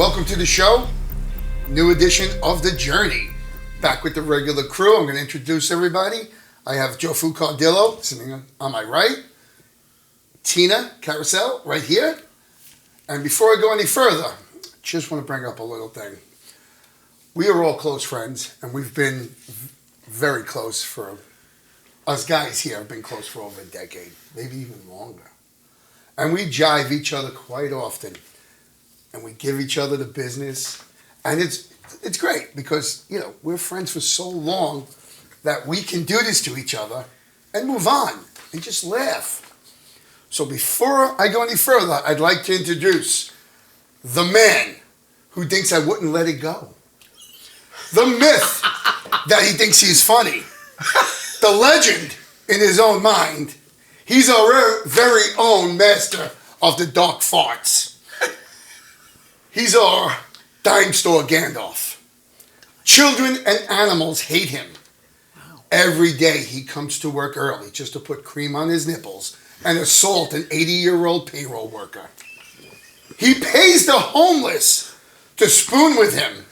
welcome to the show. New edition of The Journey. Back with the regular crew. I'm going to introduce everybody. I have Jofu sitting on my right. Tina Carousel right here. And before I go any further, just want to bring up a little thing. We are all close friends, and we've been very close for, us guys here have been close for over a decade, maybe even longer. And we jive each other quite often, and we give each other the business. And it's great because, we're friends for so long that we can do this to each other and move on and just laugh. So before I go any further, I'd like to introduce the man who thinks I wouldn't let it go. The myth that he thinks he's funny. The legend in his own mind. He's our very own master of the dark farts. He's our dime store Gandalf. Children and animals hate him. Every day he comes to work early just to put cream on his nipples and assault an 80-year-old payroll worker. He pays the homeless to spoon with him.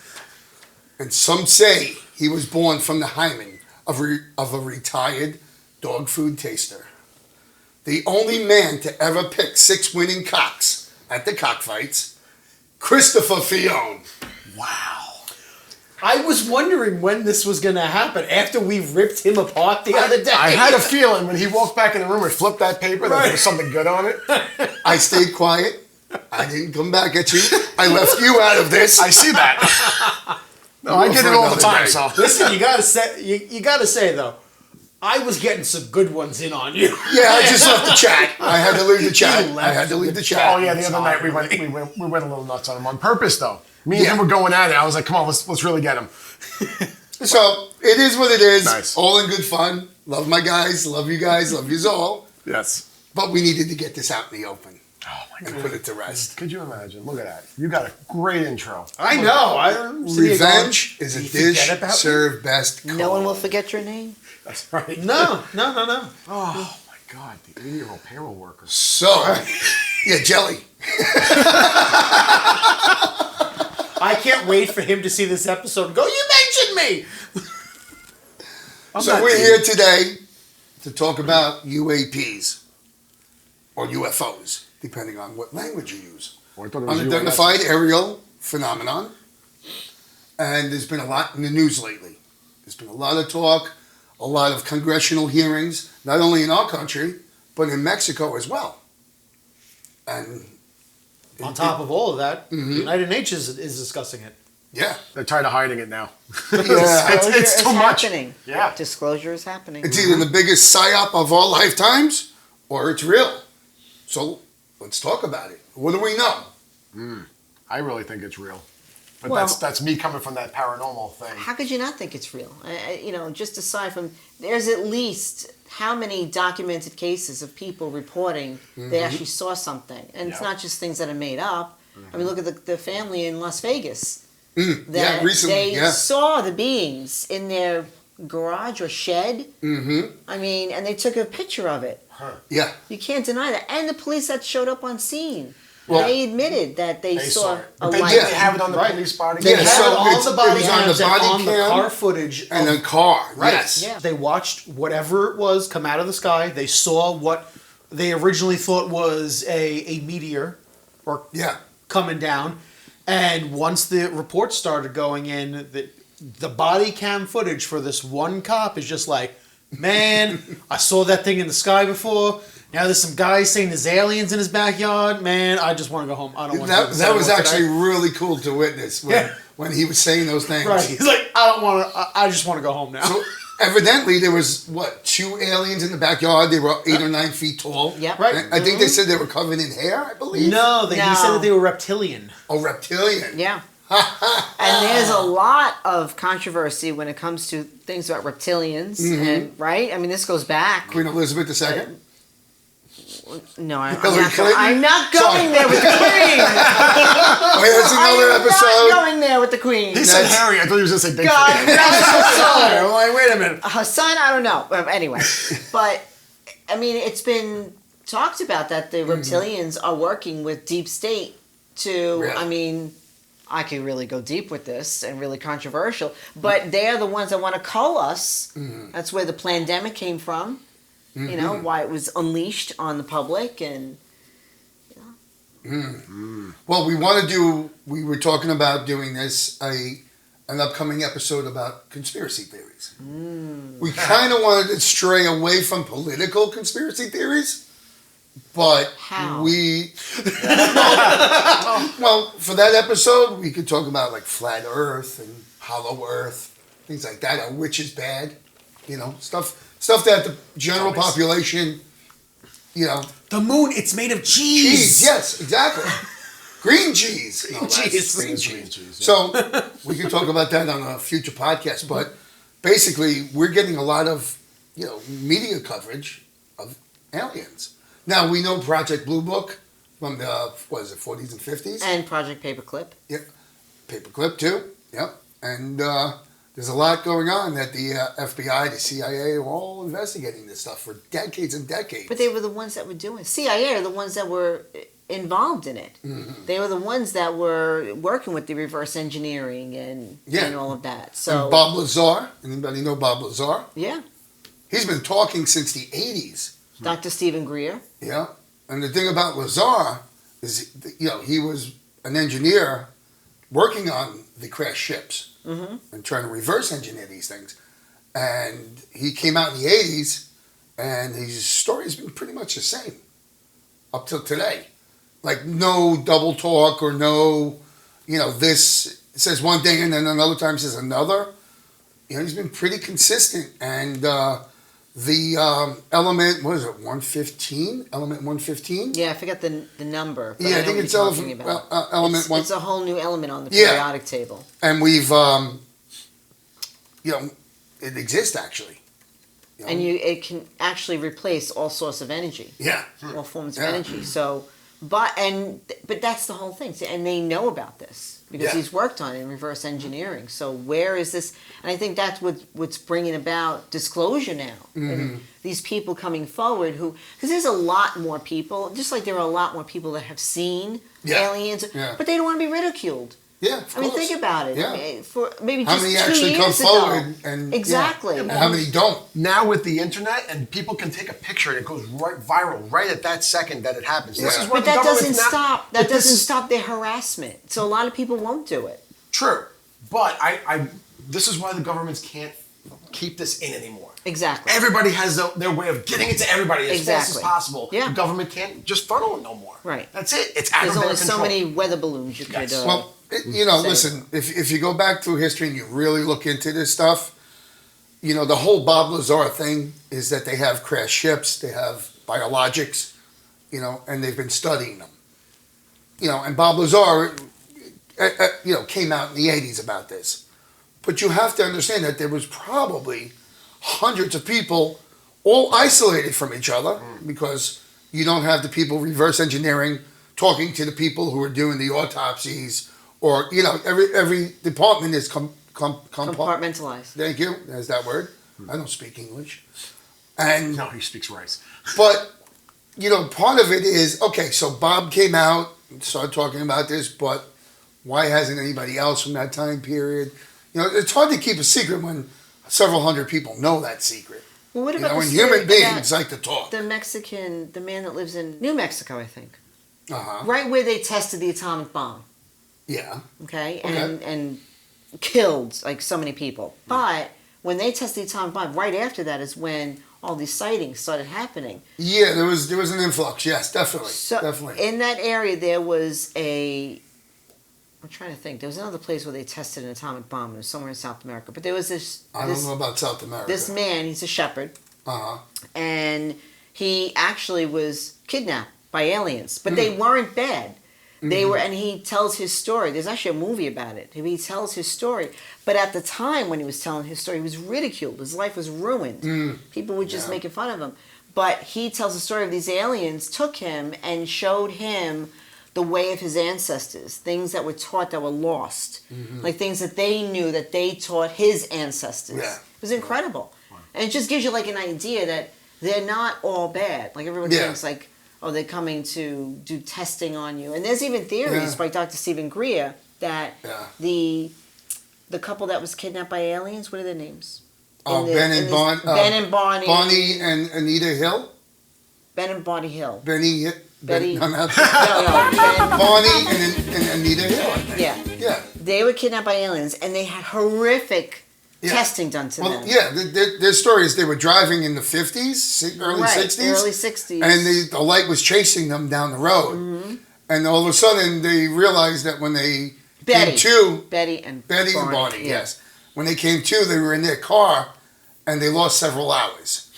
And some say he was born from the hymen of a retired dog food taster. The only man to ever pick 6 winning cocks at the cockfights, Christopher Fione. Wow. I was wondering when this was going to happen after we ripped him apart the other day. I had a feeling when he walked back in the room and flipped that paper that there was something good on it. I stayed quiet. I didn't come back at you. I left you out of this. I see that. No, I get it all the time. So listen, you gotta say though, I was getting some good ones in on you. Yeah, I just left the chat. I had to leave the chat. Oh yeah, the other night we went a little nuts on him on purpose though. Me and him were going at it. I was like, come on, let's really get him. So it is what it is. Nice. All in good fun. Love my guys. Love you guys. Love yous all. Yes. But we needed to get this out in the open. Oh my God. And put it to rest. Could you imagine? Look at that. You got a great intro. I know. Revenge is a dish served best cold. No one will forget your name. That's right. No. Oh my God, the 80-year-old payroll worker. So, yeah, jelly. I can't wait for him to see this episode and go, you mentioned me! So we're here today to talk about UAPs or UFOs, depending on what language you use. Unidentified aerial phenomenon. And there's been a lot in the news lately. There's been a lot of talk, a lot of congressional hearings, not only in our country, but in Mexico as well. And on top of all of that, the United Nations is discussing it. Yeah. They're tired of hiding it now. Yeah. it's too much. Happening. Yeah. Disclosure is happening. It's either the biggest psyop of our lifetimes or it's real. So let's talk about it. What do we know? I really think it's real. But Well, that's me coming from that paranormal thing. How could you not think it's real? Just aside from, there's at least how many documented cases of people reporting they actually saw something. And it's not just things that are made up. I mean, look at the family in Las Vegas. That recently, they saw the beings in their garage or shed. I mean, and they took a picture of it. Yeah. You can't deny that. And the police that showed up on scene. They admitted that they saw it. a They light. didn't have it on the police body. They Yeah, had so all the body it was on cams the and body on the cam car footage. And the car, Right. yes. Yeah. They watched whatever it was come out of the sky. They saw what they originally thought was a meteor or coming down. And once the reports started going in, the body cam footage for this one cop is just like, man, I saw that thing in the sky before. Now there's some guys saying there's aliens in his backyard. Man, I just want to go home. I don't want to. That was actually really cool to witness when he was saying those things. Right. He's like, I don't want to. I just want to go home now. So evidently there was 2 aliens in the backyard. They were 8 or 9 feet tall. Yep. Right. I think they said they were covered in hair, I believe. No, he said that they were reptilian. Oh, reptilian. Yeah. And there's a lot of controversy when it comes to things about reptilians, and right? I mean, this goes back. Queen Elizabeth II. No, I'm Hillary not, Clinton? I'm not going there with the Queen. Wait, that's another I'm episode. not going there with the Queen. He said Harry. I thought he was going to say Bigfoot. God, no, I'm like, wait a minute. her son, I don't know. Anyway, but I mean, it's been talked about that the reptilians are working with deep state to, Really? I mean, I could really go deep with this and really controversial, but they're the ones that want to cull us. That's where the pandemic came from. You know, why it was unleashed on the public and. Well, we were talking about doing this, an upcoming episode about conspiracy theories. We kind of wanted to stray away from political conspiracy theories, but How? well, for that episode, we could talk about like flat Earth and hollow Earth, things like that. A witch is bad, you know, stuff that the general population, you know. The moon, it's made of cheese. Yes, exactly. Green cheese. Green cheese. So we can talk about that on a future podcast. But basically, we're getting a lot of, you know, media coverage of aliens. Now we know Project Blue Book from the 40s and 50s, And Project Paperclip. Yeah, Paperclip too. Yep, and there's a lot going on that the FBI, the CIA are all investigating this stuff for decades and decades. But they were the ones that were doing. CIA are the ones that were involved in it. They were the ones that were working with the reverse engineering and all of that. So and Bob Lazar, anybody know Bob Lazar? Yeah. He's been talking since the 80s. Dr. Stephen Greer. Yeah, and the thing about Lazar is, you know, he was an engineer working on the crashed ships and trying to reverse engineer these things. And he came out in the 80s, and his story's been pretty much the same up till today. Like, no double talk or no, you know, this says one thing and then another time says another. You know, he's been pretty consistent. And the element, what is it, 115? Element 115? Yeah, I forget the number. But Yeah, I know think what it's you're talking about. element one. It's a whole new element on the Yeah. periodic table. And we've, you know, it exists actually. You know? And it can actually replace all sorts of energy. Yeah. All forms of Yeah. energy. So, but that's the whole thing. And they know about this because Yeah. he's worked on it in reverse engineering. So where is this? And I think that's what's bringing about disclosure now. And these people coming forward because there's a lot more people, just like there are a lot more people that have seen aliens, but they don't want to be ridiculed. Yeah, of I mean, course. think about it. Yeah. I mean, for maybe How just many 2 actually come years ago. forward and Exactly. and how many don't? Now with the internet, and people can take a picture and it goes right viral right at that second that it happens. This is what But that the doesn't government's now- stop. That doesn't stop their harassment. So a lot of people won't do it. True, but I this is why the governments can't keep this in anymore. Exactly. Everybody has their way of getting it to everybody as fast as Exactly. possible. Yeah. The government can't just funnel it no more. Right. That's it. It's out There's of their only so control. many weather balloons you could. Yes. Well, you know, Say. listen, if you go back through history and you really look into this stuff, you know, the whole Bob Lazar thing is that they have crashed ships, they have biologics, you know, and they've been studying them. You know, and Bob Lazar, you know, came out in the 80s about this. But you have to understand that there was probably hundreds of people all isolated from each other because you don't have the people reverse engineering talking to the people who are doing the autopsies, or, you know, every department is compartmentalized. Thank you. There's that word. I don't speak English. And No, he speaks rice. but, you know, part of it is, okay, so Bob came out and started talking about this, but why hasn't anybody else from that time period? You know, it's hard to keep a secret when several hundred people know that secret. Well, what You about know, the and story human beings about like to talk. the man that lives in New Mexico, I think, Uh-huh. right where they tested the atomic bomb. Yeah. Okay, Okay. and killed like so many people. But when they tested the atomic bomb, right after that is when all these sightings started happening. Yeah, there was an influx. Yes, definitely. So Definitely. in that area, there was I'm trying to think. There was another place where they tested an atomic bomb. It was somewhere in South America. But there was I don't know about South America. this man. He's a shepherd, Uh-huh. and he actually was kidnapped by aliens. But they weren't bad. They were, and he tells his story. There's actually a movie about it. He tells his story. But at the time when he was telling his story, he was ridiculed. His life was ruined. People were just making fun of him. But he tells the story of these aliens took him and showed him the way of his ancestors, things that were taught that were lost, like things that they knew that they taught his ancestors. Yeah. It was incredible. And it just gives you like an idea that they're not all bad. Like everyone Yeah. thinks like, oh, they're coming to do testing on you. And there's even theories by Dr. Stephen Greer that the couple that was kidnapped by aliens, what are their names? Ben and Bonnie. Bonnie and Anita Hill? Ben and Bonnie Hill. Betty. No, Bonnie and Anita Hill, I think. Yeah. They were kidnapped by aliens, and they had horrific testing done to them. Yeah, their story is they were driving in the 50s, early 60s. Early 60s. And the light was chasing them down the road. Mm-hmm. And all of a sudden, they realized that when they came to... Betty and Bonnie, yes. When they came to, they were in their car, and they lost several hours.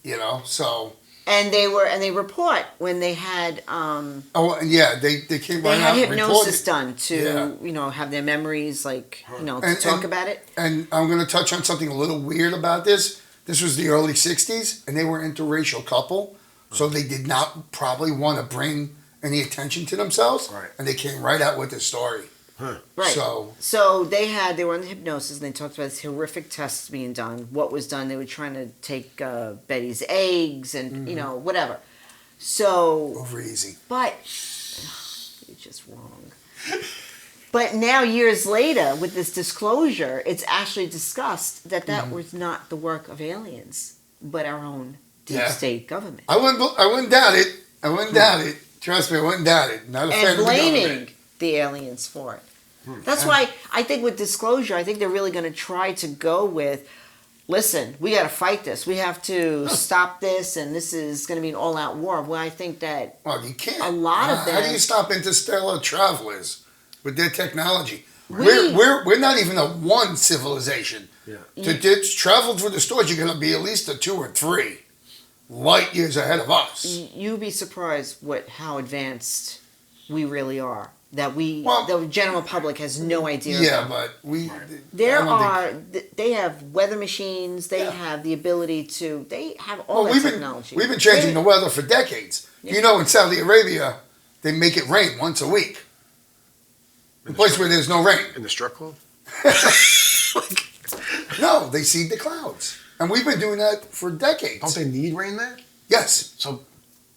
You know, so... And they report when they had they came they right had out hypnosis done to have their memories to talk about it. And I'm going to touch on something a little weird about this. This was the early 60s, and they were an interracial couple, so they did not probably want to bring any attention to themselves, and they came right out with this story. Right. So they were under hypnosis, and they talked about this horrific tests being done. What was done? They were trying to take Betty's eggs and whatever. So over easy. But it's just wrong. But now years later, with this disclosure, it's actually discussed that was not the work of aliens, but our own deep state government. I wouldn't doubt it. I wouldn't doubt it. Trust me, I wouldn't doubt it. Not a fan of the government. The aliens for it. That's why I think with disclosure, I think they're really going to try to go with, listen, we got to fight this. We have to stop this, and this is going to be an all-out war. Well, I think that you can't. A lot of them. How do you stop interstellar travelers with their technology? We're not even a one civilization. Yeah. To travel through the stars, you're going to be at least a 2 or 3 light years ahead of us. You'd be surprised how advanced we really are. That the general public has no idea. Yeah, about. But they have weather machines. They have the ability to. They have all that technology. We've been changing the weather for decades. Yeah. You know, in Saudi Arabia, they make it rain once a week. A place where there's no rain. In the strip club? No, they seed the clouds, and we've been doing that for decades. Don't they need rain there? Yes.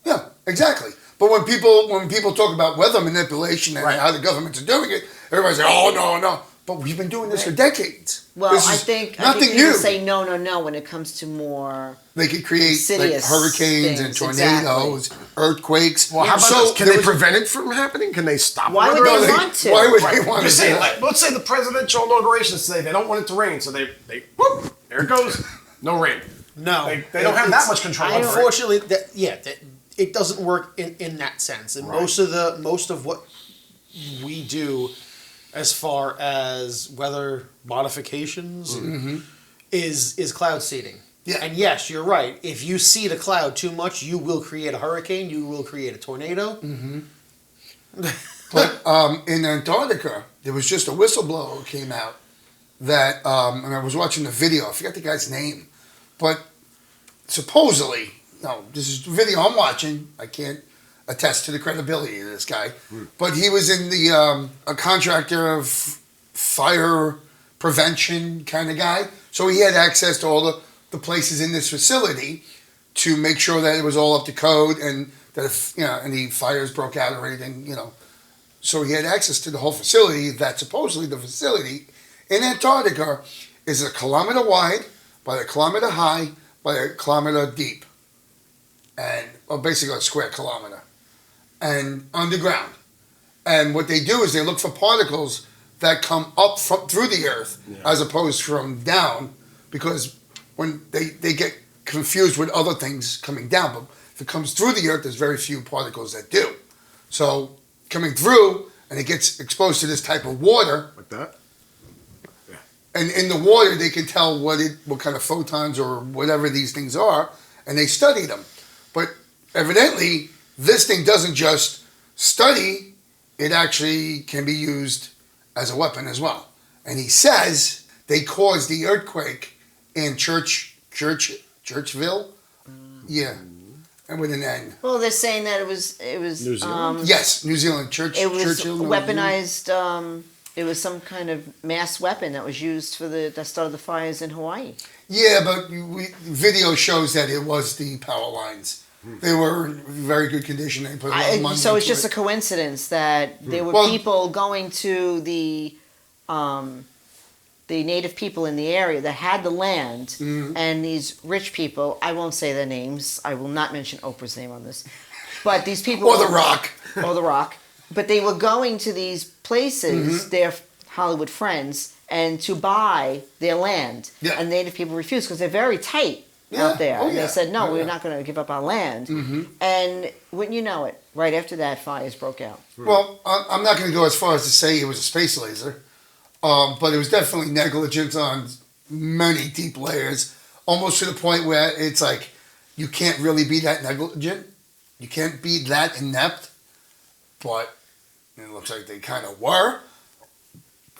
Yeah, exactly. But when people talk about weather manipulation and how the governments are doing it, everybody's like, "Oh no!" But we've been doing this for decades. Well, I think nothing people new. Say no when it comes to more. They could create like hurricanes and tornadoes, earthquakes. Well, how about this? Can they prevent it from happening? Can they stop? Why would they want to? Why would they want to? Let's say the presidential inauguration today. They don't want it to rain, so they whoop, there it goes. No rain. No, they don't have that much control. Unfortunately, it doesn't work in that sense. And most of what we do, as far as weather modifications, is cloud seeding. Yeah. And yes, you're right. If you seed a cloud too much, you will create a hurricane. You will create a tornado. Mm-hmm. But in Antarctica, there was just a whistleblower who came out that, and I was watching the video. I forgot the guy's name, but supposedly. No, this is the video I'm watching. I can't attest to the credibility of this guy. But he was in a contractor of fire prevention kind of guy. So he had access to all the places in this facility to make sure that it was all up to code and that if, any fires broke out or anything, So he had access to the whole facility that supposedly the facility in Antarctica is 1 kilometer wide, by 1 kilometer high, by 1 kilometer deep. And basically a square kilometer, and underground. And what they do is they look for particles that come up through the earth as opposed from down, because when they get confused with other things coming down. But if it comes through the earth, there's very few particles that do. So coming through, and it gets exposed to this type of water. Like that? Yeah. And in the water, they can tell what kind of photons or whatever these things are, and they study them. But evidently, this thing doesn't just study, it actually can be used as a weapon as well. And he says they caused the earthquake in Churchville. Yeah. And with an N. Well, they're saying that it was New Zealand? Yes, New Zealand. It was Churchill, weaponized. It was some kind of mass weapon that was used that started the fires in Hawaii. Yeah, but video shows that it was the power lines They were in very good condition. They put a lot of money So it's into just a it. coincidence that there were Well- people going to the native people in the area that had the land, and these rich people, I won't say their names, I will not mention Oprah's name on this, but these people... Or The Rock. Or The Rock. But they were going to these places, their Hollywood friends, and to buy their land. Yeah. And native people refused because they're very tight out there. Oh, and yeah. they said, no, Oh, we're yeah. not going to give up our land. And wouldn't you know it, right after that, fires broke out. Well, I'm not going to go as far as to say it was a space laser, but it was definitely negligence on many deep layers, almost to the point where it's like you can't really be that negligent. You can't be that inept, but it looks like they kind of were.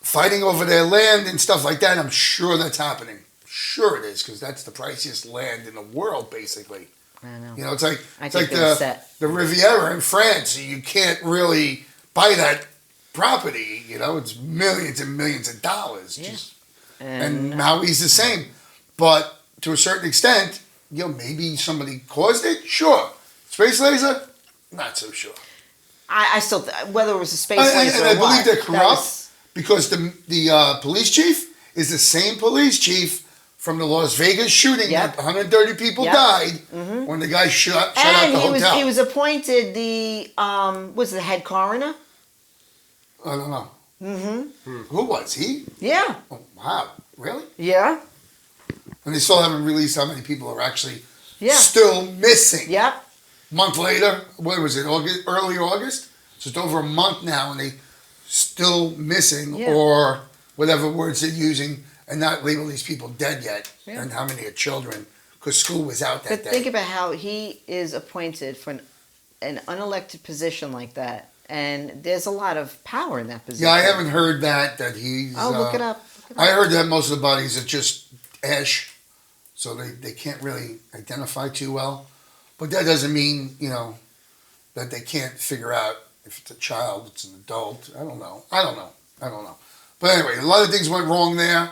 Fighting over their land and stuff like that, I'm sure that's happening. Sure it is, because that's the priciest land in the world, basically. I know. You know, it's like I it's like think they were set. the Riviera in France. You can't really buy that property. You know, it's millions and millions of dollars. Yeah. Just, and Maui's the same, but to a certain extent, you know, maybe somebody caused it. Sure, space laser, not so sure. I still, whether it was a space And laser I or what, believe they're that corrupt was- because the police chief is the same police chief from the Las Vegas shooting Yep. that 130 people Yep. died when the guy shut out and the hotel. he was appointed the was it the head coroner? I don't know. Who was he? Yeah, Oh, wow, really? yeah, And they still haven't released how many people are actually yeah, still missing. yep. Month later, what was it? August, early August. So it's over a month now, and they still missing Yeah. or whatever words they're using, and not label these people dead yet. Yeah. And how many are children? Because school was out that But day. think about how he is appointed for an unelected position like that, and there's a lot of power in that position. Yeah, I haven't heard that he's. Oh, look it up. I heard that most of the bodies are just ash, so they can't really identify too well. But that doesn't mean, you know, that they can't figure out if it's a child, it's an adult. I don't know. But anyway, a lot of things went wrong there,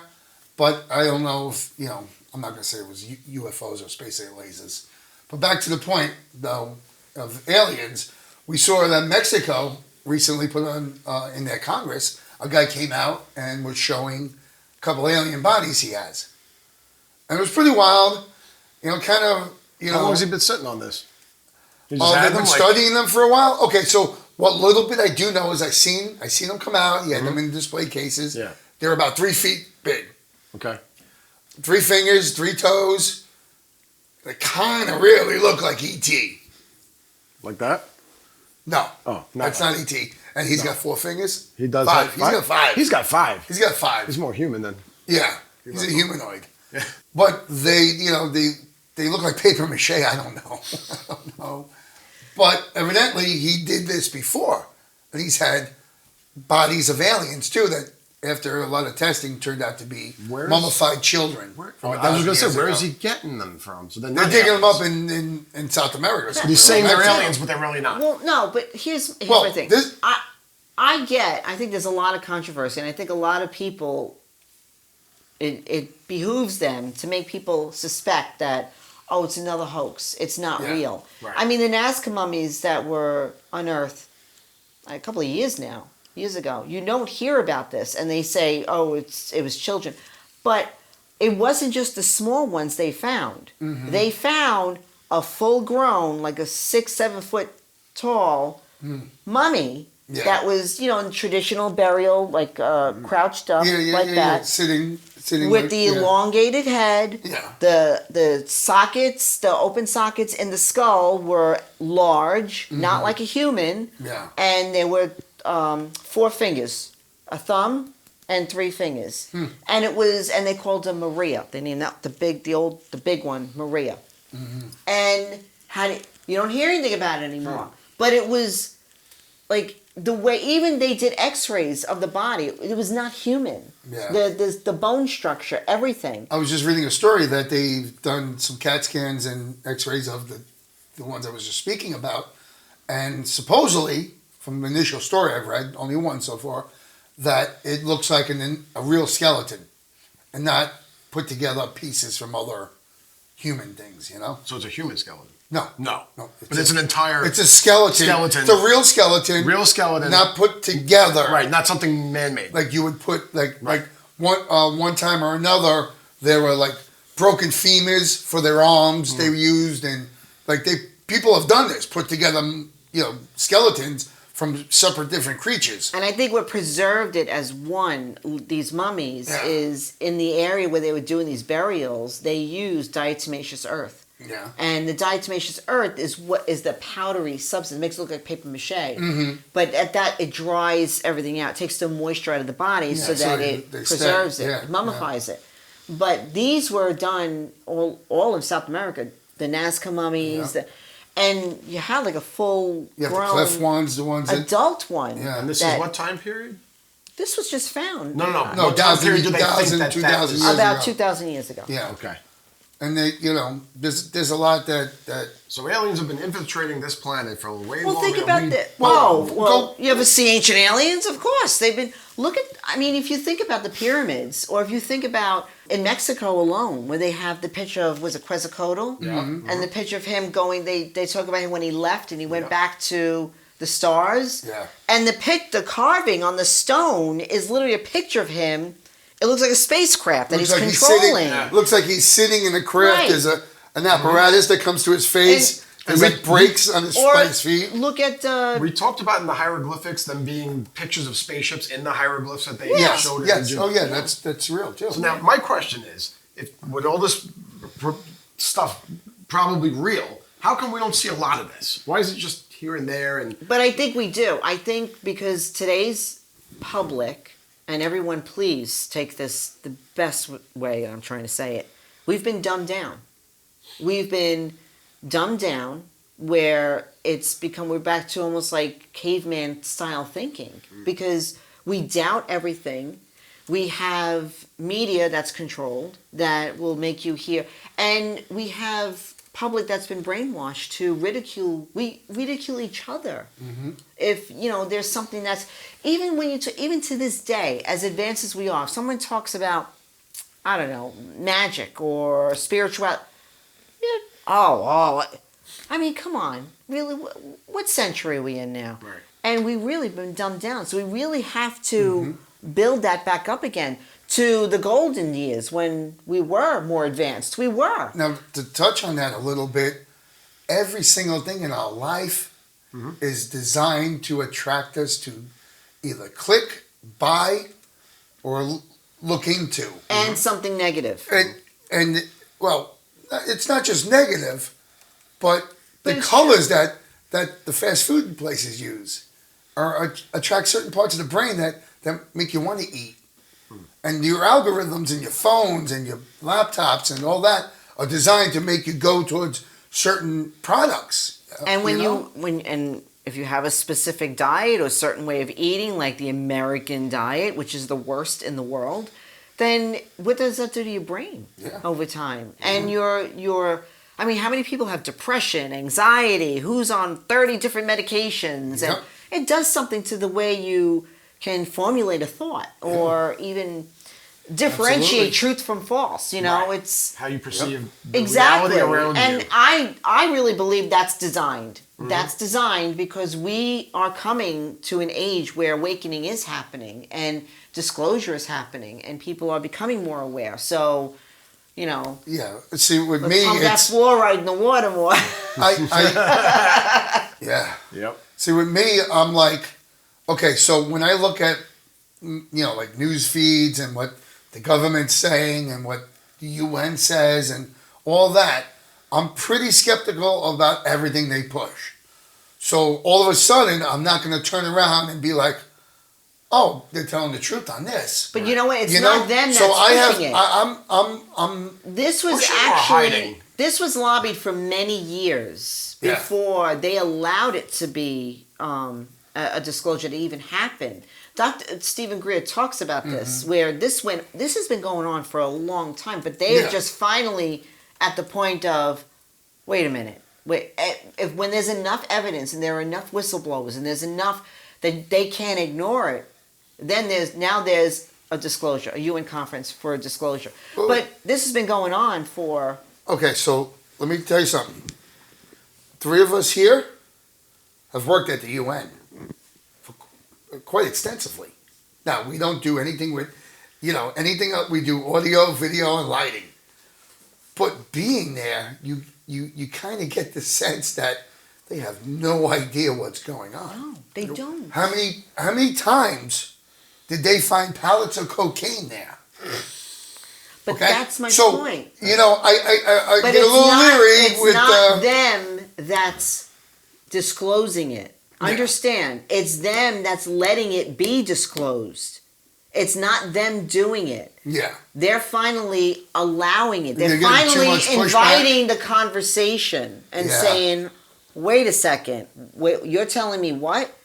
but I don't know if, you know, I'm not going to say it was UFOs or space lasers. But back to the point, though, of aliens, we saw that Mexico recently put on, in their Congress, a guy came out and was showing a couple alien bodies he has. And it was pretty wild, you know, kind of, you know. How long has he been sitting on this? He just Oh, had they've them, been like- studying them for a while? Okay, so what little bit I do know is I seen them come out. He had them in display cases. Yeah. They're about 3 feet big. Okay. 3 fingers, 3 toes. They kind of really look like E.T. Like that? No. Oh, no. That's not E.T. And he's got 4 fingers? He does 5. have He's got 5. He's got 5. He's got 5. He's more human than. Yeah. He's a humanoid. But they, you know, they look like paper mache. I don't know. I don't know. But evidently he did this before. And he's had bodies of aliens too that after a lot of testing turned out to be Where's- mummified children. I from was 1,000 going to say, years where ago. is he getting them from? So They're digging them up in South America. But he's saying they're Mexico. aliens, but they're really not. Well, no, but here's Well, my thing. this- I think there's a lot of controversy, and I think a lot of people, it behooves them to make people suspect that, oh, it's another hoax. It's not Yeah, real. right. I mean, the Nazca mummies that were unearthed a couple of years ago, you don't hear about this, and they say, oh, it was children. But it wasn't just the small ones they found. Mm-hmm. They found a full-grown, like a 6-7 foot tall mummy Yeah. that was, you know, in traditional burial, like crouched up like yeah. that, Sitting with like- the yeah. elongated head. Yeah. The sockets, the open sockets in the skull were large, not like a human. Yeah. And there were 4 fingers, a thumb and 3 fingers, and they called her Maria. They named that the big one Maria. And you don't hear anything about it anymore. But it was like the way even they did X-rays of the body. It was not human. Yeah. The bone structure, everything. I was just reading a story that they've done some CAT scans and X-rays of the ones I was just speaking about, and supposedly, from the initial story I've read, only one so far, that it looks like a real skeleton, and not put together pieces from other human things. You know? So it's a human skeleton. No. But it's an entire. It's a skeleton. It's a real skeleton. Real skeleton. Not put together. Right. Not something man-made. Like you would put like one time or another, there were like broken femurs for their arms they used, and like people have done this, put together skeletons from separate different creatures. And I think what preserved it as one, these mummies, is in the area where they were doing these burials, they used diatomaceous earth. Yeah. And the diatomaceous earth is the powdery substance. It makes it look like paper mache. Mm-hmm. But at that, it dries everything out. It takes the moisture out of the body so that it preserves it, mummifies it. But these were done all in South America. The Nazca mummies, and you had like a full grown the cliff ones, the ones adult one. Yeah. And this is what time period? This was just found. No. What time period do they think 2,000 years ago? About 2,000 years ago. Yeah. Okay. And they, there's a lot that. So aliens have been infiltrating this planet for way longer. Well, think about that. You ever see Ancient Aliens? Of course, they've been. If you think about the pyramids, or if you think about in Mexico alone, where they have the picture of Quetzalcoatl, and the picture of him going. They talk about him when he left and he went back to the stars. Yeah. And the carving on the stone is literally a picture of him. It looks like a spacecraft that he's controlling. Looks like he's sitting in a craft. Right. There's an apparatus that comes to his face. There's like brakes on his feet. Look at... we talked about in the hieroglyphics them being pictures of spaceships in the hieroglyphs that they showed in Egypt. Oh, yeah, that's real, too. So now, my question is, with all this stuff probably real, how come we don't see a lot of this? Why is it just here and there? But I think we do. I think because today's public... And everyone, please take this the best way I'm trying to say it. We've been dumbed down. We've been dumbed down where we're back to almost like caveman style thinking because we doubt everything. We have media that's controlled that will make you hear. And we have public that's been brainwashed to ridicule each other. Mm-hmm. If there's something that's even to this day, as advanced as we are, if someone talks about magic or spirituality, I mean, come on, really, what century are we in now? Right. And we really been dumbed down, so we really have to build that back up again. To the golden years when we were more advanced. We were. Now, to touch on that a little bit, every single thing in our life is designed to attract us to either click, buy, or look into. And something negative. And it's not just negative, but the colors that the fast food places use attract certain parts of the brain that make you want to eat. And your algorithms and your phones and your laptops and all that are designed to make you go towards certain products. And if you have a specific diet or a certain way of eating, like the American diet, which is the worst in the world, then what does that do to your brain over time? And how many people have depression, anxiety, who's on 30 different medications? And it does something to the way you can formulate a thought or even differentiate truth from false. It's how you perceive the reality around and you. I really believe that's designed. That's designed because we are coming to an age where awakening is happening and disclosure is happening and people are becoming more aware. So, Yeah. See, with me, pump that fluoride in the water more. Yeah. Yep. See, with me, I'm like, okay, so when I look at, like news feeds and what the government's saying and what the UN says and all that, I'm pretty skeptical about everything they push. So all of a sudden, I'm not going to turn around and be like, oh, they're telling the truth on this. But you know what? It's not them that's pushing it. This was actually, this was lobbied for many years before they allowed it to be a disclosure to even happen. Dr. Stephen Greer talks about this, where this has been going on for a long time, but they are just finally at the point of, wait a minute, when there's enough evidence and there are enough whistleblowers and there's enough that they can't ignore it, then there's a disclosure, a UN conference for a disclosure. But this has been going on for... Okay, so let me tell you something. three of us here have worked at the UN quite extensively. Now, we don't do anything with, anything else. We do audio, video, and lighting. But being there, you kind of get the sense that they have no idea what's going on. No, they don't. How many times did they find pallets of cocaine there? But Okay? that's my so, point. I But get a little leery it's with not them that's disclosing it. Yeah. Understand? It's them that's letting it be disclosed. It's not them doing it. Yeah. They're finally allowing it. They're They're getting too finally much pushback. inviting the conversation and Yeah. saying, wait a second, you're telling me what?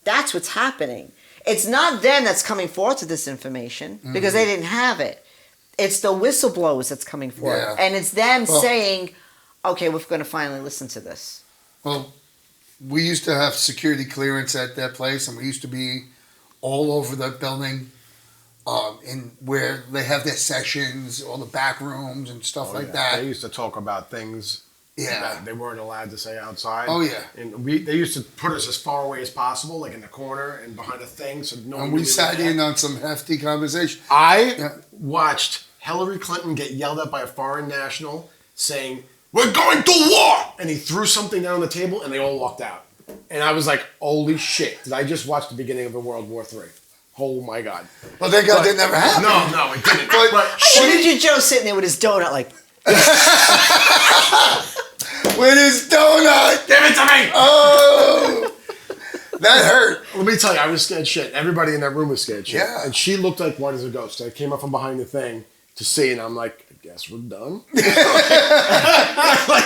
That's what's happening. It's not them that's coming forth with this information because they didn't have it. It's the whistleblowers that's coming forth. Yeah. And it's them saying, okay, we're going to finally listen to this. Well, we used to have security clearance at that place, and we used to be all over the building, in where they have their sessions, all the back rooms and stuff like that. They used to talk about things that they weren't allowed to say outside. Oh, yeah. And they used to put us as far away as possible, like in the corner and behind a thing, so no one And knew we sat were there. in on some hefty conversation. I watched Hillary Clinton get yelled at by a foreign national saying, "We're going to war!" And he threw something down on the table and they all walked out. And I was like, holy shit, did I just watch the beginning of World War III? Oh my God. Well, thank God that never happened. No, it didn't. But Look at you, Joe, sitting there with his donut like, with his donut. Give it to me! Oh, that hurt. Let me tell you, I was scared shit. Everybody in that room was scared shit. Yeah. And she looked like white as a ghost. I came up from behind the thing to see, and I'm like, I guess we're done. Like,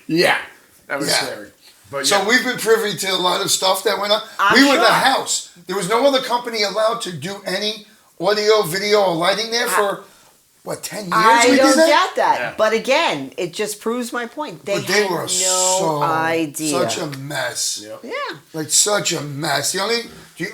yeah. That was Yeah. scary. But So yeah. we've been privy to a lot of stuff that went on. I'm We were the sure. house. There was no other company allowed to do any audio, video, or lighting there for, 10 years? I we don't did that? doubt that. Yeah. But again, it just proves my point. They But they had were no idea. such a mess. Yeah. Yeah. Like such a mess. The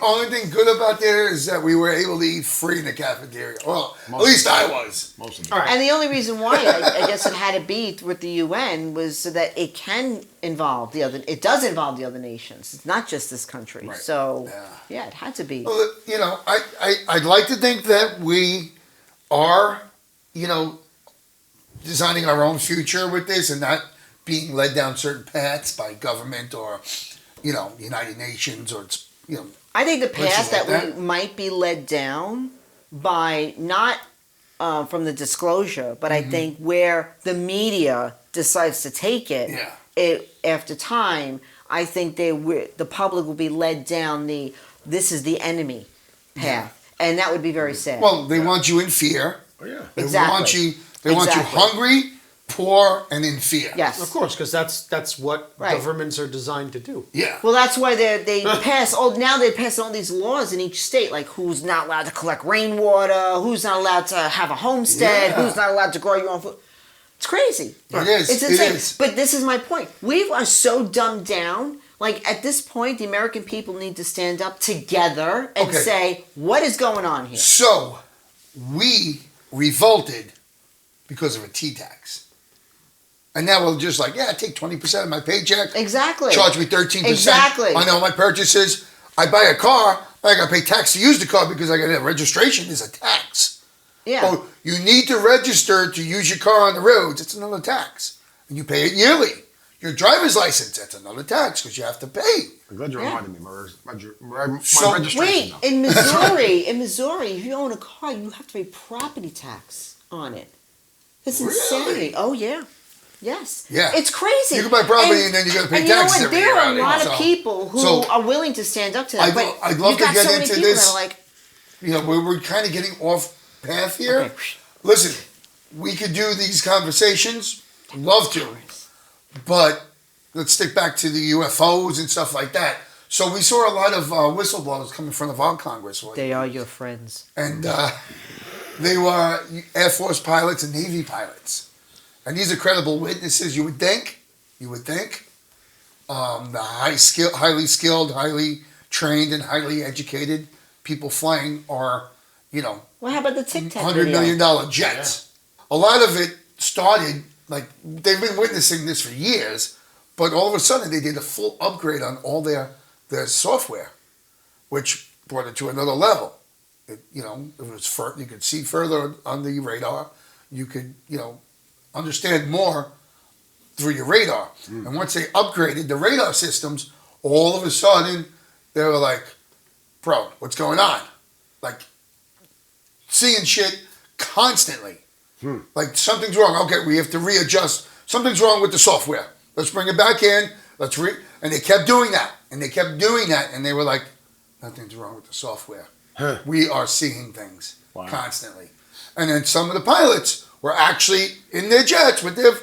only thing good about there is that we were able to eat free in the cafeteria. Well, at least I was. Most of All them. right. And the only reason why I guess it had to be with the UN was so that it can involve it does involve the other nations. It's not just this country. Right. So yeah, it had to be. Well, I'd like to think that we are, designing our own future with this and not being led down certain paths by government or, United Nations or, I think the path like that we that. might be led down by not from the disclosure, but I think where the media decides to take it, after time, I think the public will be led down this is the enemy path, and that would be very sad. well, they want you in fear. Oh, yeah. They Exactly. want you. They want you Exactly. hungry, poor, and in fear. Yes. Of course, because that's what Right. governments are designed to do. Yeah. Well, that's why they pass. Now they pass all these laws in each state, like who's not allowed to collect rainwater, who's not allowed to have a homestead, Yeah. who's not allowed to grow your own food. It's crazy. It is. It's It insane. is. But this is my point. We are so dumbed down. Like at this point, the American people need to stand up together and Okay. say, "What is going on here?" So, we revolted because of a tea tax. And now we're just like, take 20% of my paycheck. Exactly. Charge me 13% Exactly. on all my purchases. I buy a car, I got to pay tax to use the car because I got a registration is a tax. Yeah. Oh, you need to register to use your car on the roads. It's another tax. And you pay it yearly. Your driver's license, that's another tax because you have to pay. I'm glad you Yeah. reminded me. My So- registration. Wait, though. in Missouri, if you own a car, you have to pay property tax on it. It's Really? insanity. Oh yeah, yes. Yeah. It's crazy. You can buy property and then you gotta pay and you know taxes what? every There year are on a it, lot so- of people who so- are willing to stand up to that. I'd- but I'd love you've to got get so many into people this. that are like, We're kind of getting off path here. Okay. Listen, we could do these conversations. Love to. But let's stick back to the UFOs and stuff like that. So we saw a lot of whistleblowers come in front of our Congress. they are your friends. And they were Air Force pilots and Navy pilots. And these are credible witnesses, you would think. The highly skilled, highly trained, and highly educated people flying are, Well, how about the Tic Tac $100 video? million jets. A lot of it started, like, they've been witnessing this for years, But all of a sudden, they did a full upgrade on all their software, which brought it to another level. It was you could see further on the radar. You could, understand more through your radar. And once they upgraded the radar systems, all of a sudden, they were like, bro, what's going on? Like, seeing shit constantly. Like, something's wrong. Okay, we have to readjust. Something's wrong with the software. Let's bring it back in. And they kept doing that. And they kept doing that. And they were like, nothing's wrong with the software. We are seeing things constantly. And then some of the pilots were actually in their jets with their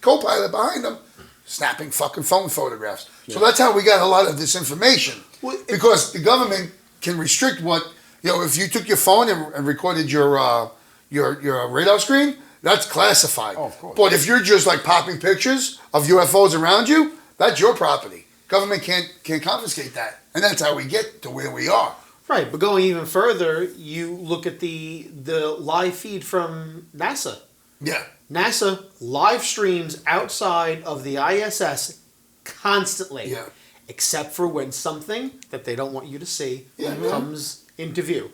co-pilot behind them, snapping fucking phone photographs. So that's how we got a lot of this information. Because the government can restrict what, if you took your phone and recorded your radar screen, that's classified. Oh, of course. But if you're just like popping pictures of UFOs around you, that's your property. Government can't confiscate that. And that's how we get to where we are. Right, but going even further, you look at the live feed from NASA. Yeah. NASA live streams outside of the ISS constantly, except for when something that they don't want you to see comes into view.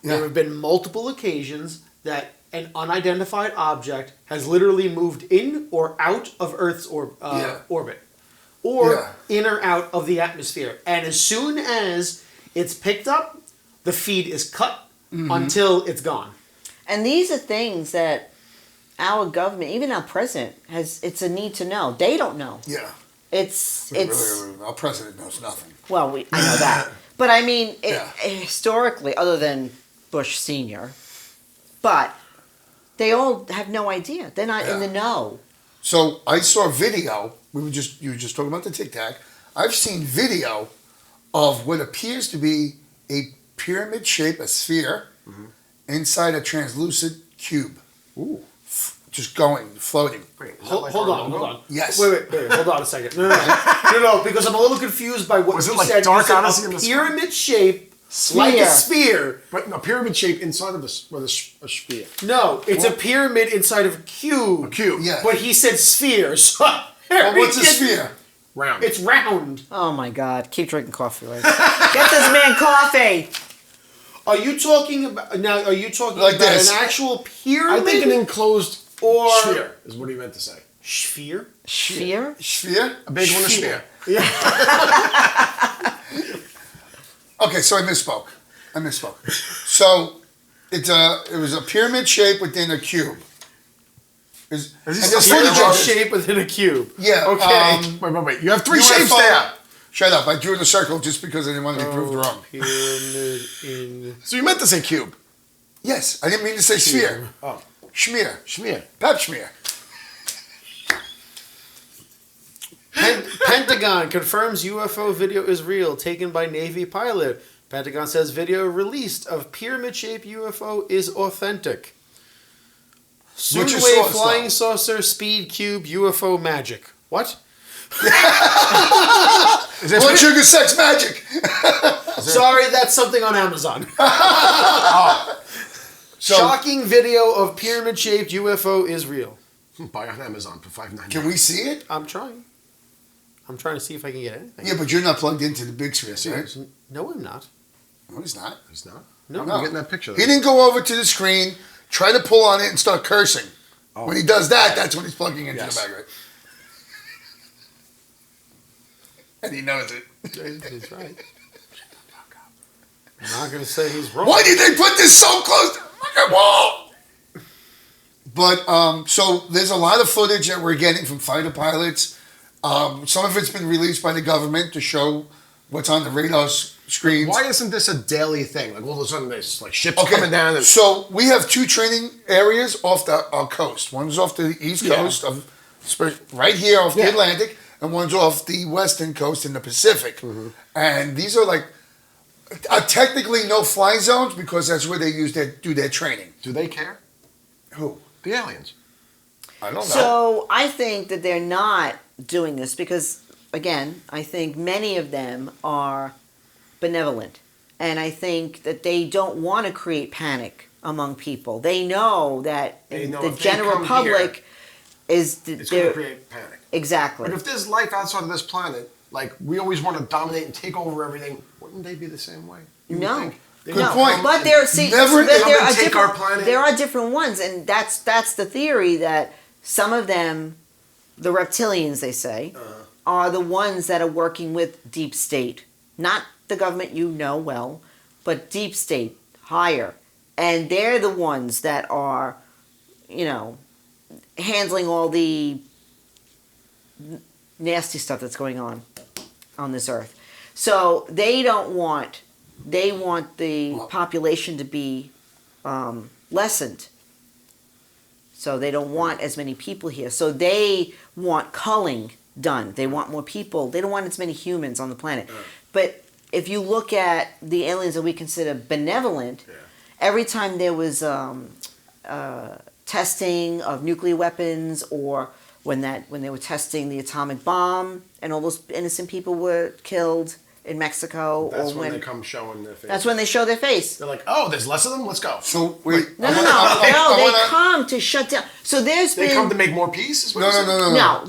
Yeah. There have been multiple occasions that an unidentified object has literally moved in or out of Earth's orbit, or in or out of the atmosphere. And as soon as it's picked up, the feed is cut until it's gone. And these are things that our government, even our president, it's a need to know. They don't know. Yeah. It's our president knows nothing. Well, I know that. But I mean, historically, other than Bush Sr., but they all have no idea. They're not in the know. So I saw video. You were just talking about the Tic Tac. I've seen video of what appears to be a pyramid shape, a sphere, inside a translucent cube. Ooh. Just floating. Wait, Hold on. Yes. Wait, hold on a second. No, because I'm a little confused by what you said. Dark You said Odyssey in a the pyramid shape, like a sphere. But a pyramid shape inside of a sphere. No, it's a pyramid inside of a cube. A cube. Yeah. But he said sphere, so... Well, what's a sphere? Round. It's round. Oh my God! Keep drinking coffee, right? Get this man coffee. Are you talking about Like about this. an actual pyramid? I think an enclosed or sphere is what he meant to say. Sphere? Sphere? Sphere? A big one, a sphere. Yeah. Okay, so I misspoke. So it was a pyramid shape within a cube. Is and this there's a footage Pyramid of it. shape within a cube. Yeah. Okay. Wait. You have three UFO shapes there. Shut up! I drew the circle just because I didn't want to be proved wrong. Pyramid in... So you meant to say cube. Yes, I didn't mean to say sphere. Oh. Schmear. Schmear. Pap schmear. Pentagon confirms UFO video is real, taken by Navy pilot. Pentagon says video released of pyramid-shaped UFO is authentic. What's your Soonwave source, flying though? saucer, speed cube, UFO magic. What? Blood sugar sex magic. Sorry, that's something on Amazon. So, Shocking video of pyramid-shaped UFO is real. Buy on Amazon for $5.99. can we see it? I'm trying to see if I can get anything. Yeah, but you're not plugged into the big screen, right? No, I'm not. No, he's not. He's not. No. I'm getting that picture. He didn't go over to the screen, try to pull on it, and start cursing. Oh. When he does that, that's when he's plugging into Yes. the bag, right? And he knows it. He's right. I'm not going to say he's wrong. Why did they put this so close to the fucking wall? But, so there's a lot of footage that we're getting from fighter pilots. Some of it's been released by the government to show what's on the radar screens. Why isn't this a daily thing? Like all of a sudden there's like ships coming down. And So we have two training areas off our coast. One's off the east coast of right here off the Atlantic, and one's off the western coast in the Pacific. And these are like technically no fly zones because that's where they do their training. do they care? Who? The aliens. I don't know. So I think that they're not doing this because, again, I think many of them are benevolent. And I think that they don't want to create panic among people. They know that They know the if they general come public it's going to create panic. Exactly. But if there's life outside of this planet, like we always want to dominate and take over everything, wouldn't they be the same way? No. Good point. But there are different ones, and that's the theory that some of them, the reptilians, they say, are the ones that are working with deep state, not the government you know well, but deep state, higher, and they're the ones that are, handling all the nasty stuff that's going on this earth. So they want the population to be lessened. So they don't want as many people here. So they want culling done. They want more people. They don't want as many humans on the planet. But if you look at the aliens that we consider benevolent, every time there was testing of nuclear weapons, or when they were testing the atomic bomb and all those innocent people were killed in Mexico. That's when they come showing their face. That's when they show their face. They're like, oh, there's less of them? Let's go. So, wait. No, they come to shut down. So They come to make more peace? No.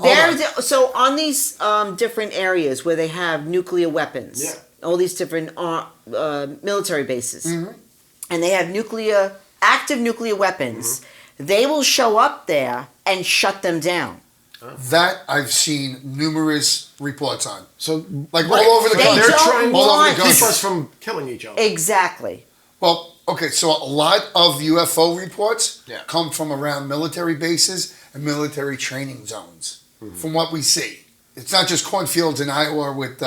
So on these different areas where they have nuclear weapons, all these different military bases, and they have active nuclear weapons, they will show up there and shut them down. That I've seen numerous reports on. So, all over the country. They're trying to keep us from killing each other. Exactly. Well, okay, so a lot of UFO reports come from around military bases and military training zones, from what we see. It's not just cornfields in Iowa with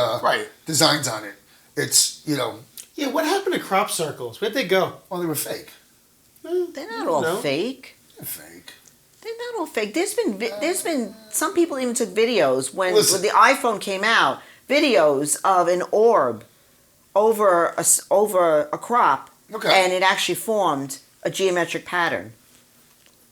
designs on it. It's, Yeah, what happened to crop circles? Where'd they go? Well, they were fake. They're not all fake. They're fake. They're not all fake. There's been some people even took videos when the iPhone came out. Videos of an orb over a crop, and it actually formed a geometric pattern.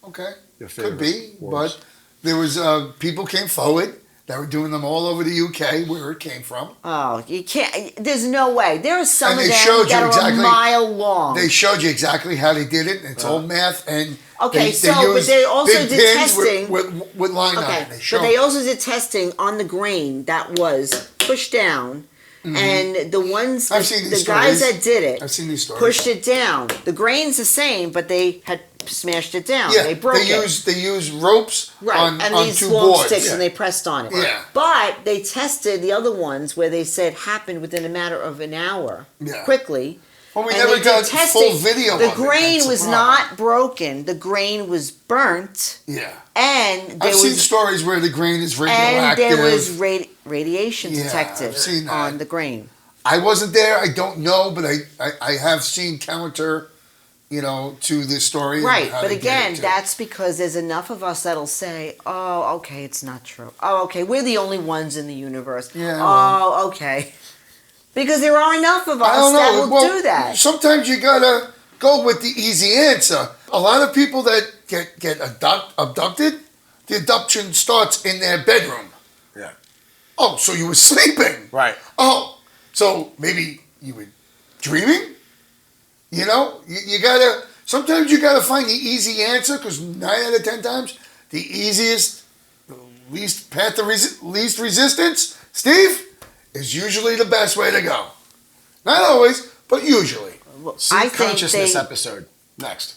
Okay, could be, but there was people came forward that were doing them all over the UK, where it came from. Oh, you can't. There's no way. There are some of them that are a mile long. They showed you exactly how they did it. And it's all math and. Okay, but they also did testing with line on it. But they also did testing on the grain that was pushed down, and the ones the guys that did it, I've seen these stories. Pushed it down. The grain's the same, but they had smashed it down. Yeah, they broke it. They used ropes on these two long boards. sticks, and they pressed on it. Yeah. But they tested the other ones where they said happened within a matter of an hour, quickly. Well, we never got full video. The grain was not broken. The grain was burnt. Yeah. And I've seen stories where the grain is radioactive. And there was radiation detected I've seen that. on the grain. I wasn't there. I don't know, but I have seen counter, to this story. Right, but again, that's because there's enough of us that'll say, "Oh, okay, it's not true. Oh, okay, we're the only ones in the universe. Yeah. Oh, okay." Because there are enough of us that will do that. Sometimes you gotta go with the easy answer. A lot of people that get abducted, the abduction starts in their bedroom. Yeah. Oh, so you were sleeping. Right. Oh, so maybe you were dreaming? Sometimes you gotta find the easy answer, because 9 out of 10 times, the easiest, the least path of least resistance, Steve, is usually the best way to go. Not always, but usually. See consciousness episode next.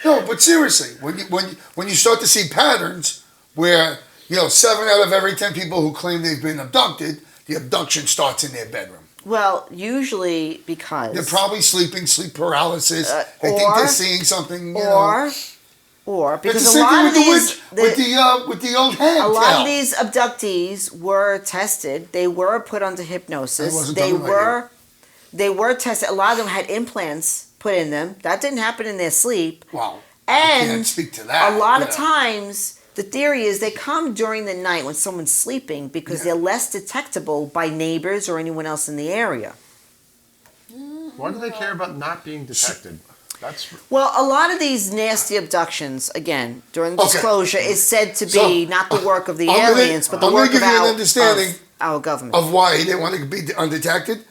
No, but seriously, when you start to see patterns where 7 out of every 10 people who claim they've been abducted, the abduction starts in their bedroom. Well, usually because they're probably sleep paralysis. They think they're seeing something. Or because a lot of these with the old hand. A lot of these abductees were tested. They were put under hypnosis. They were tested. A lot of them had implants put in them. That didn't happen in their sleep. Wow. And I can't speak to that. A lot of times, the theory is they come during the night when someone's sleeping because they're less detectable by neighbors or anyone else in the area. Why do they care about not being detected? Well, a lot of these nasty abductions, again, during the disclosure, is said to be not the work of the aliens, but the work of our government. Of why they want to be undetected.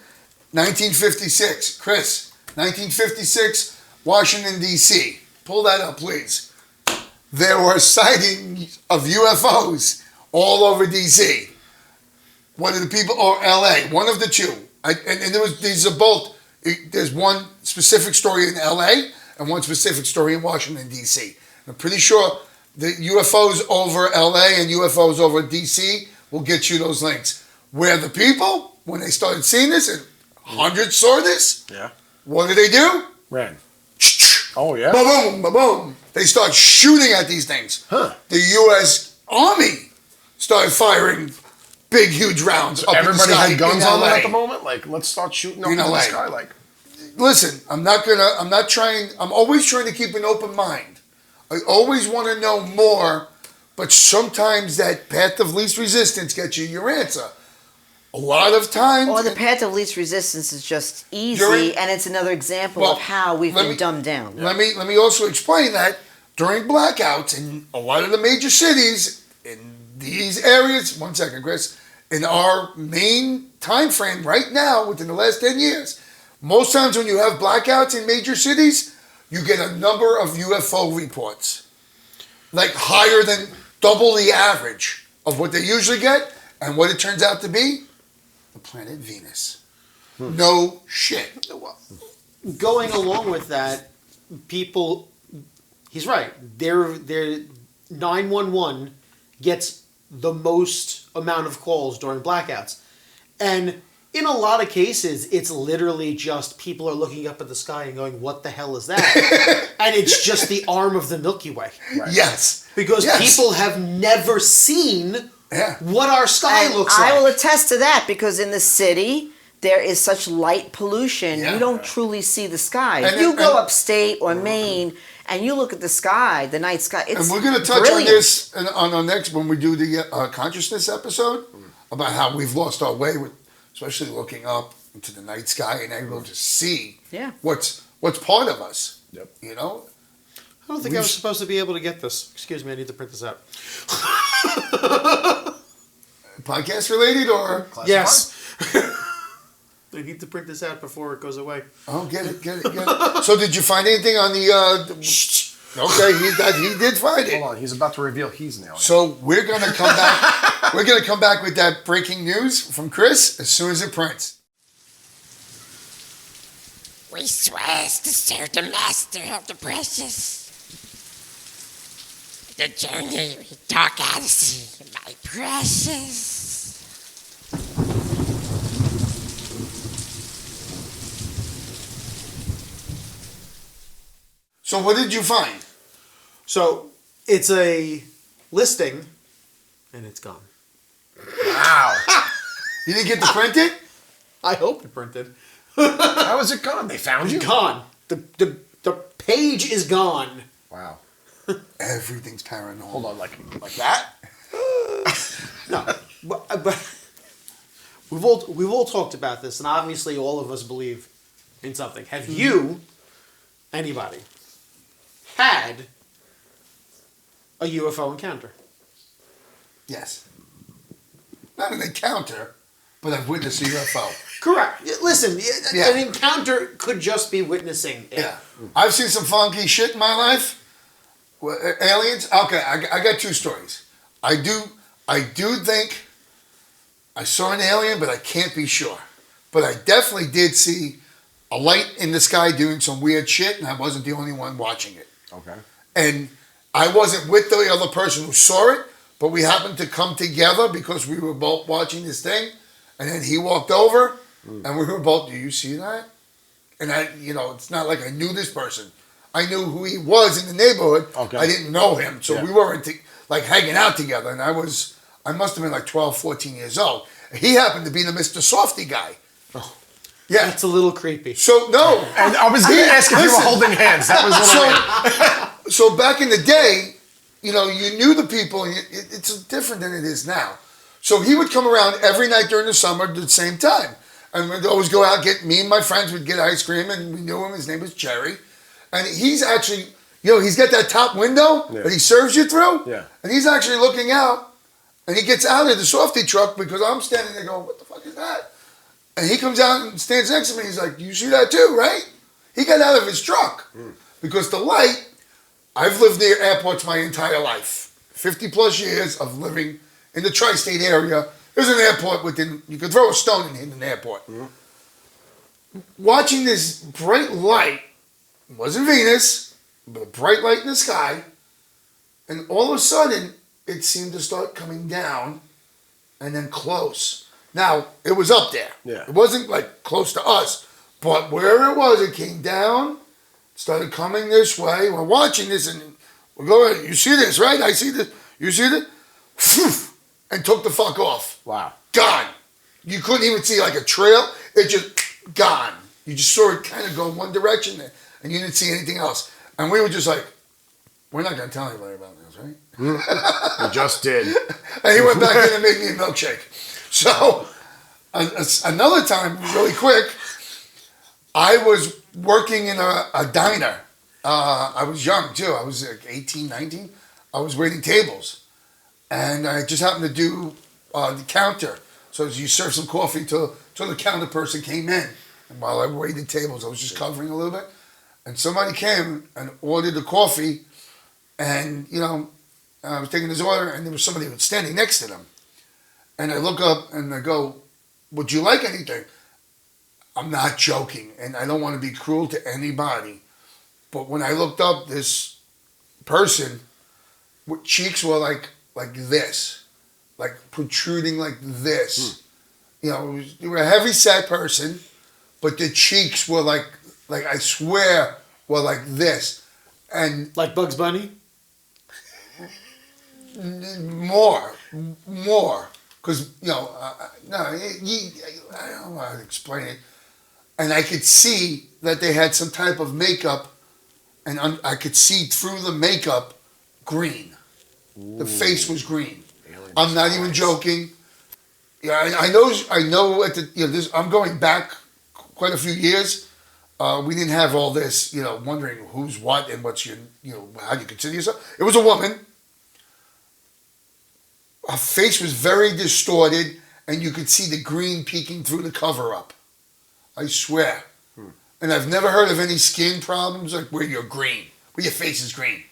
1956, Chris. 1956, Washington, D.C. Pull that up, please. there were sightings of UFOs all over DC. One of the people, or LA, one of the two. And these are both, there's one specific story in LA and one specific story in Washington, DC. I'm pretty sure the UFOs over LA and UFOs over DC will get you those links. Where the people, when they started seeing this, and hundreds saw this, what do? Ran. Oh, yeah? Boom, boom, boom. They start shooting at these things. Huh. The U.S. Army started firing big, huge rounds up in the Everybody sky had guns in on them LA. at the moment? Like, let's start shooting up in LA. the sky. Like, Listen, I'm always trying to keep an open mind. I always want to know more, but sometimes that path of least resistance gets you your answer. A lot of times... Or the path of least resistance is just easy, and it's another example of how we've been dumbed down. Let me also explain that during blackouts in a lot of the major cities, in these areas, one second, Chris, in our main time frame right now, within the last 10 years, most times when you have blackouts in major cities, you get a number of UFO reports. Like higher than double the average of what they usually get, and what it turns out to be, the planet Venus. No shit. Going along with that, people, he's right. Their 911 gets the most amount of calls during blackouts. And in a lot of cases, it's literally just people are looking up at the sky and going, what the hell is that? And it's just the arm of the Milky Way. Right. Yes. Because people have never seen what our sky looks like. I will attest to that, because in the city, there is such light pollution, you don't truly see the sky. If you go upstate or Maine and you look at the sky, the night sky, it's and we're going to touch brilliant. on this on our next, when we do the consciousness episode, about how we've lost our way, with, especially looking up into the night sky and able to see what's part of us. Yep. You know? I don't think I was supposed to be able to get this. Excuse me, I need to print this out. Podcast related or? Yes. I need to print this out before it goes away. Oh, get it. So did you find anything on the... Okay, he did find it. Hold on, he's about to reveal he's an alien. So we're going to come back. We're going to come back with that breaking news from Chris as soon as it prints. We swear to serve the master of the precious. The journey with Dark Odyssey, my precious. So what did you find? So it's a listing, and it's gone. Wow. You didn't get to print it? I hope it printed. How is it gone? They found you? Gone. The page is gone. Wow. Everything's paranormal. Hold on, like that? No, but we've all talked about this, and obviously all of us believe in something. Have you, anybody, had a UFO encounter? Yes. Not an encounter, but I've witnessed a UFO. Correct. Listen, an encounter could just be witnessing it. Yeah. I've seen some funky shit in my life. Aliens. Okay, I got two stories. I do think I saw an alien, but I can't be sure. But I definitely did see a light in the sky doing some weird shit, and I wasn't the only one watching it. Okay. And I wasn't with the other person who saw it, but we happened to come together because we were both watching this thing. And then he walked over, and we were both, do you see that? And it's not like I knew this person. I knew who he was in the neighborhood. Okay. I didn't know him, so we weren't hanging out together. And I must have been like 12, 14 years old. He happened to be the Mr. Softy guy. Oh. Yeah. That's a little creepy. So, no. And I was going to ask if you were holding hands. That was what So back in the day, you knew the people. And it's different than it is now. So he would come around every night during the summer at the same time. And we'd always go out, me and my friends would get ice cream, and we knew him. His name was Jerry. And he's actually, he's got that top window that he serves you through. Yeah. And he's actually looking out, and he gets out of the softy truck because I'm standing there going, what the fuck is that? And he comes out and stands next to me. He's like, you see that too, right? He got out of his truck because the light, I've lived near airports my entire life. 50 plus years of living in the tri-state area. There's an airport within, you could throw a stone and hit an airport. Watching this bright light, it wasn't Venus, but a bright light in the sky, and all of a sudden, it seemed to start coming down and then close. Now, it was up there. Yeah. It wasn't like close to us, but wherever it was, it came down, started coming this way. We're watching this and we're going, you see this, right? I see this. You see this? And took the fuck off. Wow. Gone. You couldn't even see like a trail. It just gone. You just saw it kind of go in one direction there, and you didn't see anything else. And we were just like, we're not going to tell anybody about this, right? We just did. And he went back in and made me a milkshake. So, another time, really quick, I was working in a diner. I was young, too. I was like 18, 19. I was waiting tables. And I just happened to do the counter. So as you serve some coffee till the counter person came in. And while I waited tables, I was just covering a little bit. And somebody came and ordered the coffee. And, I was taking his order, and there was somebody standing next to them. And I look up and I go, would you like anything? I'm not joking, and I don't want to be cruel to anybody. But when I looked up, this person, with cheeks were like this, like protruding like this. You were a heavy set person, but the cheeks were like I swear, were like this. And Like Bugs Bunny? more, because I don't know how to explain it. And I could see that they had some type of makeup, and I could see through the makeup green. The face was green. I'm not even joking. Yeah, I know. I'm going back quite a few years. We didn't have all this, wondering who's what and what's your, how you consider yourself. It was a woman. Her face was very distorted, and you could see the green peeking through the cover up. I swear. And I've never heard of any skin problems like where you're green, where your face is green.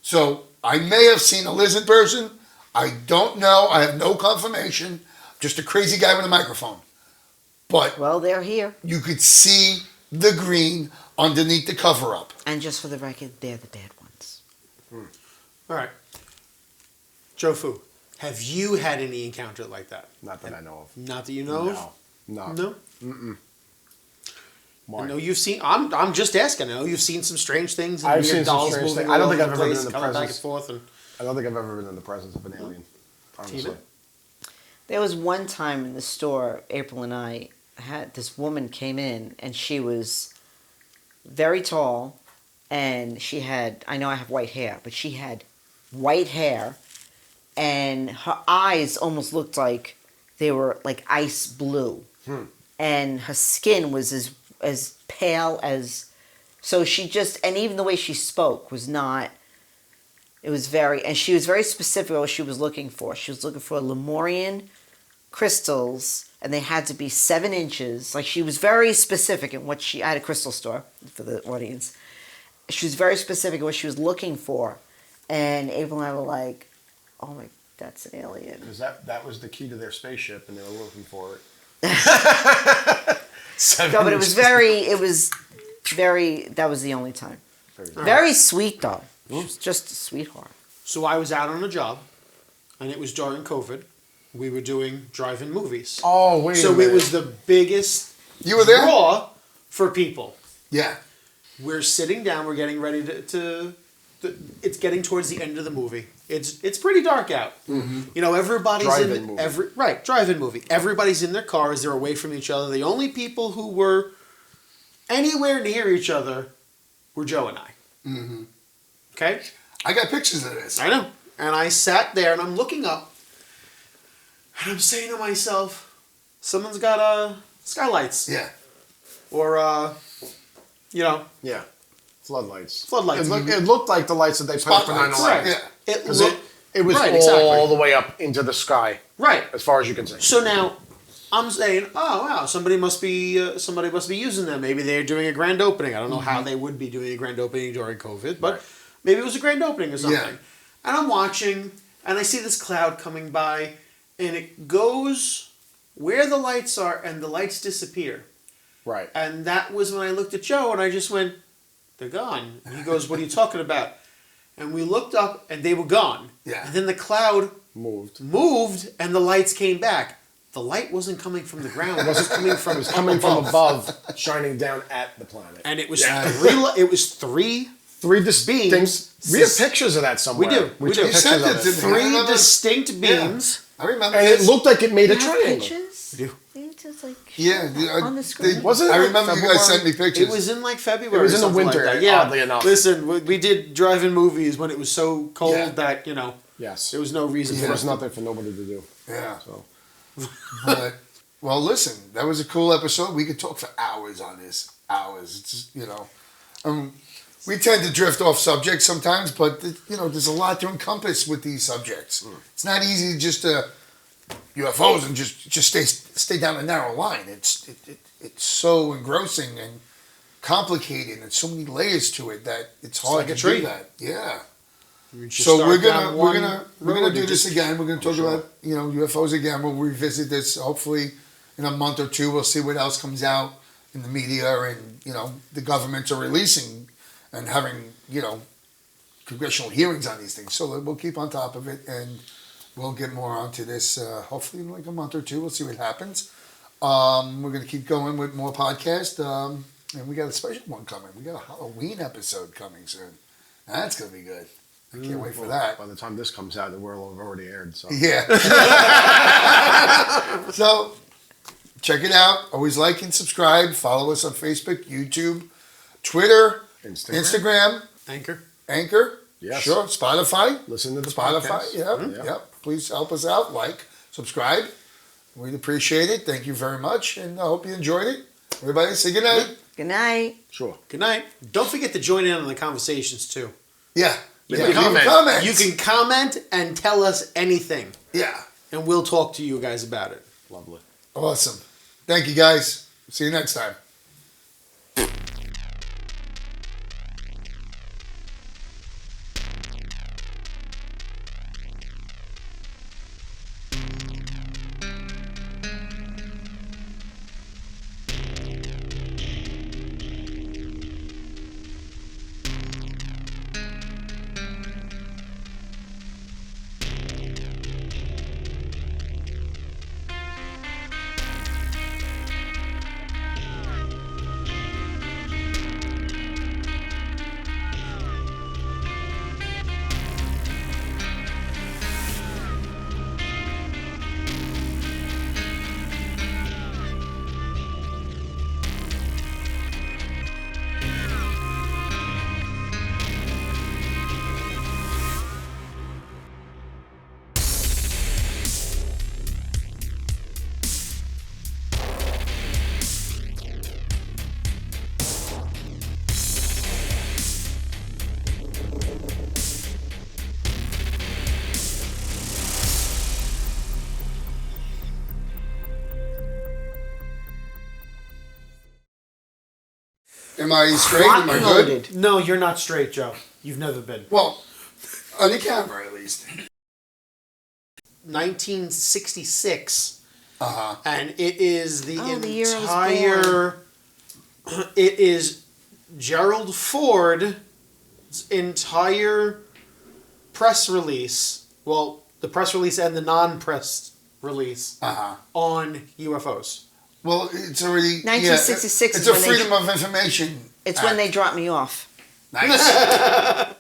So I may have seen a lizard person. I don't know. I have no confirmation. Just a crazy guy with a microphone. But Well, they're here. you could see the green underneath the cover up. And just for the record, they're the bad ones. All right. Jofu, have you had any encounter like that? Not that I know of. Not that you know of? No. No? Why? I know you've seen. I'm just asking. I know you've seen some strange things. And I've weird seen some dolls strange moving things. I don't all think over I've the ever been place, in the coming back and presence. forth. And I don't think I've ever been in the presence of an alien. Honestly. Tina? There was one time in the store, April and I had this woman came in, and she was very tall, and she had, I know I have white hair, but she had white hair, and her eyes almost looked like they were like ice blue, and her skin was as pale as, so she just, and even the way she spoke was not, it was very, and she was very specific on what she was looking for. She was looking for Lemurian crystals, and they had to be 7 inches. Like, she was very specific in what I had a crystal store for the audience. She was very specific in what she was looking for. And April and I were like, oh my, that's an alien. Because that was the key to their spaceship, and they were looking for it. No, but it was very, that was the only time. Very sweet, though. She was just a sweetheart. So I was out on a job, and it was during COVID. We were doing drive-in movies. Oh, wait So a minute. it was the biggest You were there? draw for people. Yeah. We're sitting down. We're getting ready to it's getting towards the end of the movie. It's pretty dark out. Mm-hmm. Everybody's Drive-in movie. Drive-in movie. Everybody's in their cars. They're away from each other. The only people who were anywhere near each other were Joe and I. Mm-hmm. Okay? I got pictures of this. I know. And I sat there and I'm looking up and I'm saying to myself, someone's got skylights. Yeah. Or Yeah. Floodlights. Floodlights. It looked like the lights that they put up for 9/11. Spotlights. Right. Yeah. It 'Cause looked it was right, all exactly. the way up into the sky, right. as far as you can see. So now I'm saying, oh wow, somebody must be using them. Maybe they're doing a grand opening. I don't know how they would be doing a grand opening during COVID, but Maybe it was a grand opening or something. Yeah. And I'm watching, and I see this cloud coming by, and it goes where the lights are, and the lights disappear. Right. And that was when I looked at Joe, and I just went, they're gone. And he goes, what are you talking about? And we looked up, and they were gone. Yeah. And then the cloud Moved. and the lights came back. The light wasn't coming from the ground. It wasn't coming from It was coming from above, shining down at the planet. And it was three Three distinct beams. We have pictures of that somewhere. We do. We We took do. pictures sent of it it. to me. Three I remember- distinct beams. I remember And this. it looked like it made a You have triangle. pictures? We do. You just like Yeah, on the screen. Wasn't it I like remember you February? guys sent me pictures. It was in like February. It was in the something winter, like that. Yeah. oddly enough. Listen, we did drive-in movies when it was so cold Yeah. that Yes. there was no reason There for was us. nothing for nobody to do. Yeah. So But, well, listen, that was a cool episode. We could talk for hours on this. Hours. It's just, we tend to drift off subject sometimes, but there's a lot to encompass with these subjects. It's not easy just to UFOs and just stay down a narrow line. It's so engrossing and complicated, and so many layers to it that it's hard like a to tree. do that. Yeah. We just So start we're down gonna one road do and this just- again. We're gonna talk about UFOs again. We'll revisit this hopefully in a month or two. We'll see what else comes out in the media and the governments are releasing and having congressional hearings on these things. So we'll keep on top of it and we'll get more onto this hopefully in like a month or two. We'll see what happens. We're gonna keep going with more podcasts and we got a special one coming. We got a Halloween episode coming soon. That's gonna be good. I can't wait for that. by the time this comes out, the world will have already aired. So Yeah. So, check it out. Always like and subscribe. Follow us on Facebook, YouTube, Twitter, Instagram, Anchor. Yes. Sure, Spotify. Listen to the Spotify, podcast. yep. Please help us out. Like, subscribe. We'd appreciate it. Thank you very much, and I hope you enjoyed it. Everybody, say good night. Good night. Sure. Good night. Don't forget to join in on the conversations too. Yeah. Leave Yeah, a comment. comments. You can comment and tell us anything, Yeah. and we'll talk to you guys about it. Lovely. Awesome. Thank you, guys. See you next time. Am I straight? Am I Rock good? loaded. No, you're not straight, Joe. You've never been. Well, on the camera at least. 1966, Uh-huh. and it is the Oh, the year I was entire. It is Gerald Ford's entire press release. Well, the press release and the non-press release Uh-huh. on UFOs. Well, it's already 1966 It's is a when they- Freedom of Information. It's when Act. they drop me off. Nice.